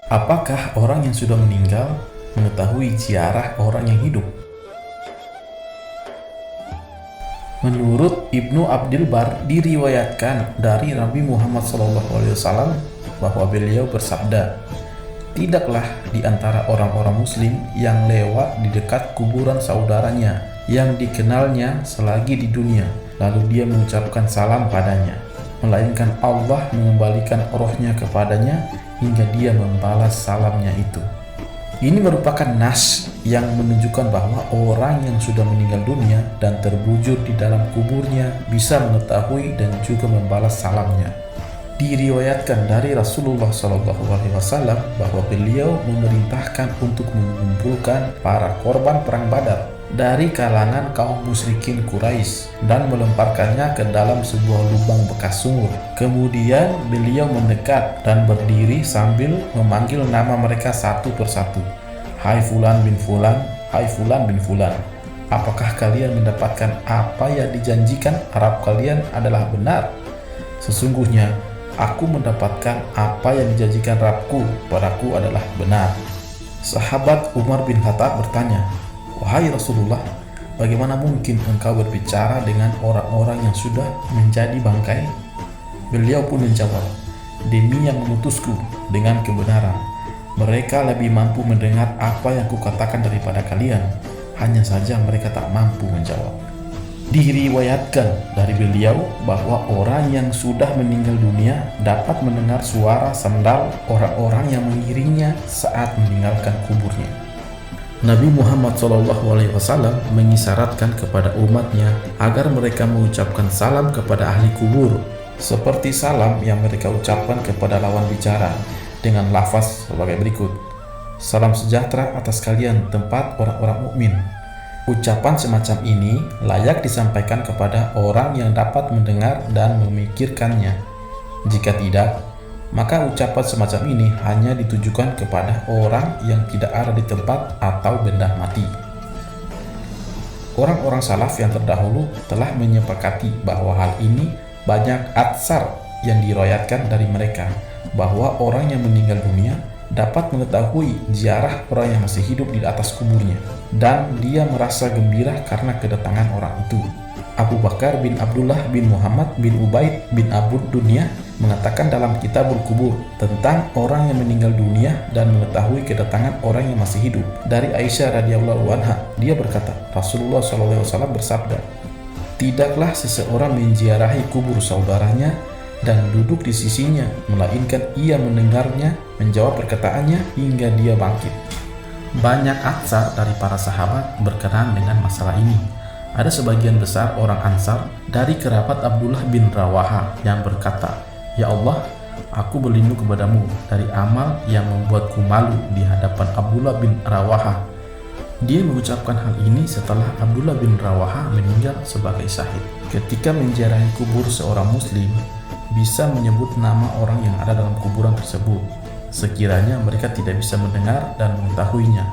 Apakah orang yang sudah meninggal mengetahui ziarah orang yang hidup? Menurut Ibnu Abdil Bar, diriwayatkan dari Nabi Muhammad SAW bahwa beliau bersabda, "Tidaklah di antara orang-orang muslim yang lewat di dekat kuburan saudaranya yang dikenalnya selagi di dunia, lalu dia mengucapkan salam padanya, melainkan Allah mengembalikan rohnya kepadanya hingga dia membalas salamnya itu." Ini merupakan nas yang menunjukkan bahwa orang yang sudah meninggal dunia dan terbujur di dalam kuburnya bisa mengetahui dan juga membalas salamnya. Diriwayatkan dari Rasulullah SAW bahwa beliau memerintahkan untuk mengumpulkan para korban perang Badar dari kalangan kaum musyrikin Quraisy dan melemparkannya ke dalam sebuah lubang bekas sumur. Kemudian beliau mendekat dan berdiri sambil memanggil nama mereka satu persatu. "Hai Fulan bin Fulan, hai Fulan bin Fulan, apakah kalian mendapatkan apa yang dijanjikan Arab kalian adalah benar? Sesungguhnya aku mendapatkan apa yang dijanjikan Rabbku padaku adalah benar." Sahabat Umar bin Khattab bertanya, "Wahai Rasulullah, bagaimana mungkin engkau berbicara dengan orang-orang yang sudah menjadi bangkai?" Beliau pun menjawab, "Demi yang mengutusku dengan kebenaran, mereka lebih mampu mendengar apa yang kukatakan daripada kalian, hanya saja mereka tak mampu menjawab." Diriwayatkan dari beliau bahwa orang yang sudah meninggal dunia dapat mendengar suara sandal orang-orang yang mengiringnya saat meninggalkan kuburnya. Nabi Muhammad SAW mengisyaratkan kepada umatnya agar mereka mengucapkan salam kepada ahli kubur, seperti salam yang mereka ucapkan kepada lawan bicara dengan lafaz sebagai berikut, "Salam sejahtera atas kalian tempat orang-orang mukmin." Ucapan semacam ini layak disampaikan kepada orang yang dapat mendengar dan memikirkannya. Jika tidak, maka ucapan semacam ini hanya ditujukan kepada orang yang tidak ada di tempat atau benda mati. Orang-orang salaf yang terdahulu telah menyepakati bahwa hal ini banyak atsar yang diriwayatkan dari mereka, bahwa orang yang meninggal dunia dapat mengetahui ziarah orang yang masih hidup di atas kuburnya, dan dia merasa gembira karena kedatangan orang itu. Abu Bakar bin Abdullah bin Muhammad bin Ubaid bin Abu Dunya mengatakan dalam Kitabul Kubur tentang orang yang meninggal dunia dan mengetahui kedatangan orang yang masih hidup. Dari Aisyah radhiyallahu anha, dia berkata, Rasulullah SAW bersabda, "Tidaklah seseorang menziarahi kubur saudaranya dan duduk di sisinya, melainkan ia mendengarnya menjawab perkataannya hingga dia bangkit." Banyak atsar dari para sahabat berkenan dengan masalah ini. Ada sebagian besar orang Ansar dari kerabat Abdullah bin Rawaha yang berkata, "Ya Allah, aku berlindung kepadamu dari amal yang membuatku malu di hadapan Abdullah bin Rawaha." Dia mengucapkan hal ini setelah Abdullah bin Rawaha meninggal sebagai syahid. Ketika menziarahi kubur seorang muslim, bisa menyebut nama orang yang ada dalam kuburan tersebut, sekiranya mereka tidak bisa mendengar dan mengetahuinya.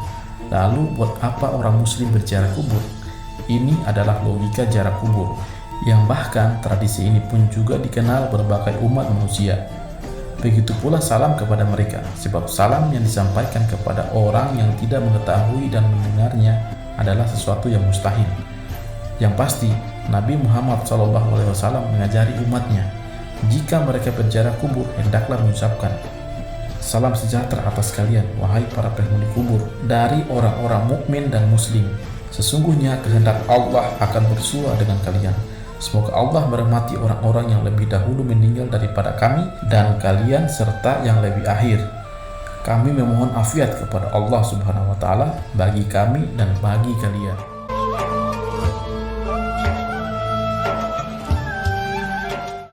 Lalu buat apa orang muslim berziarah kubur? Ini adalah logika ziarah kubur, yang bahkan tradisi ini pun juga dikenal berbagai umat manusia. Begitu pula salam kepada mereka, sebab salam yang disampaikan kepada orang yang tidak mengetahui dan mendengarnya adalah sesuatu yang mustahil. Yang pasti, Nabi Muhammad SAW mengajari umatnya, jika mereka berziarah kubur, hendaklah mengucapkan, "Salam sejahtera atas kalian, wahai para penghuni kubur, dari orang-orang mukmin dan muslim. Sesungguhnya kehendak Allah akan bersua dengan kalian. Semoga Allah merahmati orang-orang yang lebih dahulu meninggal daripada kami dan kalian serta yang lebih akhir. Kami memohon afiat kepada Allah Subhanahu wa Ta'ala bagi kami dan bagi kalian."